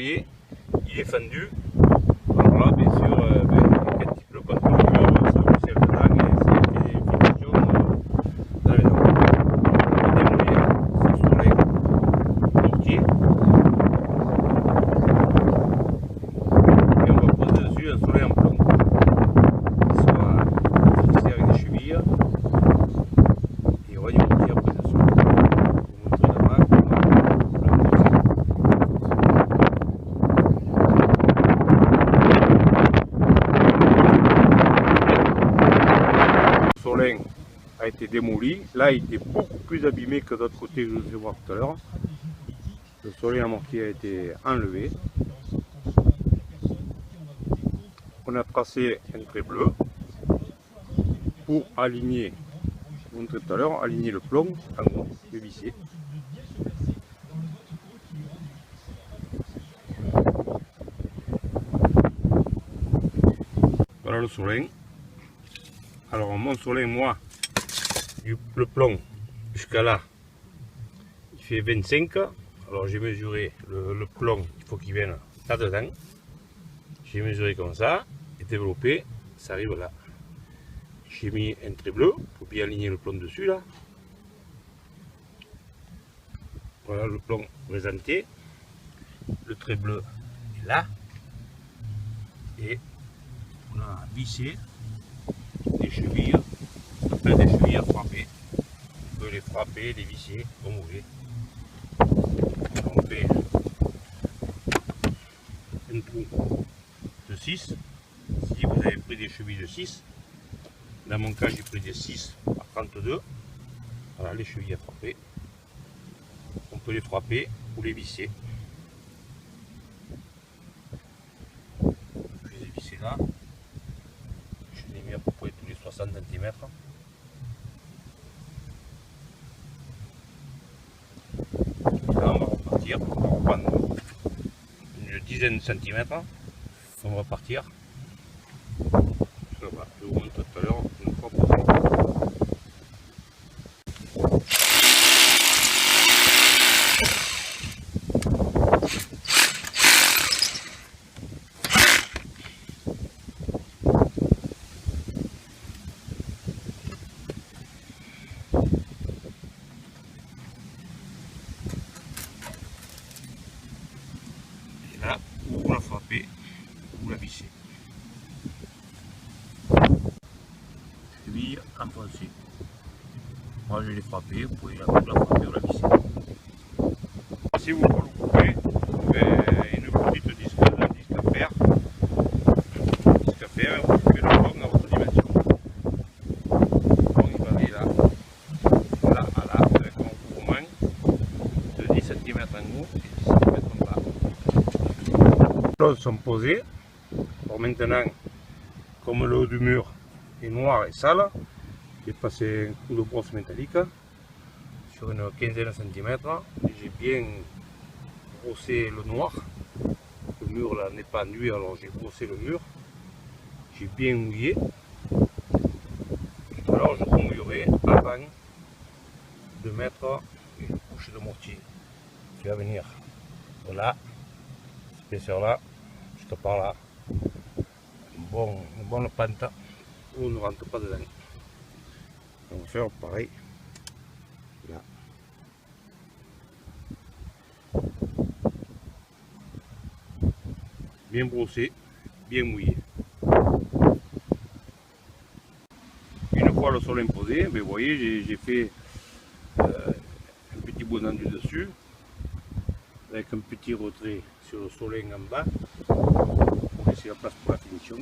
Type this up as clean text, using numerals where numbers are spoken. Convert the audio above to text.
voyez, il est fendu. Alors là, bien sûr, quand le contrôle du mur, ça vous sert dedans et c'est des finitions dans la maison. On va démolir ce soleil mortier. Et on va poser dessus un soleil en plomb. Qui sera fixé avec des chevilles. Et on va du mortier après dessus. Pour montrer là-bas comment le Solin a été démoli. Là, il était beaucoup plus abîmé que d'autres côtés que je vous ai voir tout à l'heure. Le soleil en mortier a été enlevé. On a tracé un trait bleu pour aligner, je vous montrais tout à l'heure, aligner le plomb en gros, le vissé. Voilà le Solin. Alors mon Solin, moi, le plomb jusqu'à là, il fait 25. Alors j'ai mesuré le plomb, il faut qu'il vienne là-dedans. J'ai mesuré comme ça, et développé, ça arrive là. J'ai mis un trait bleu pour bien aligner le plomb dessus là. Voilà le plomb présenté. Le trait bleu est là. Et on a vissé des chevilles, ça s'appelle des chevilles à frapper. On peut les frapper, les visser, comme vous voulez. On fait un trou de 6. Si vous avez pris des chevilles de 6, dans mon cas j'ai pris des 6 à 32. Voilà les chevilles à frapper. On peut les frapper ou les visser. Je les ai vissés là. Je les ai mis à peu près tous les 60 cm. Et là on va repartir. On va reprendre une dizaine de centimètres. On va partir. Je vous montre tout à l'heure une fois pour ça. Et là, vous la frappez, vous la vissez. Cheville enfoncée. Moi je l'ai frappé, vous pouvez la frapper ou la visser. Si vous voulez le couper, une petite disqueuse, un disque à faire, vous coupez le plomb à votre dimension. Donc il va aller là, là, à là, avec un recouvrement de 10 cm en haut et 10 cm en bas. Les plombs sont posés. Bon, maintenant, comme le haut du mur est noir et sale, j'ai passé un coup de brosse métallique sur une quinzaine de centimètres. J'ai bien brossé le noir. Le mur là n'est pas nuit, alors j'ai brossé le mur. J'ai bien mouillé. Alors je remouillerai avant de mettre une couche de mortier qui va venir de là, cette épaisseur là, jusqu'à par là. Une bonne pente où on ne rentre pas dedans. On va faire pareil là. Bien brossé, bien mouillé. Une fois le sol imposé, vous voyez, j'ai fait un petit bonendu dessus avec un petit retrait sur le Solin en bas pour laisser la place pour la finition.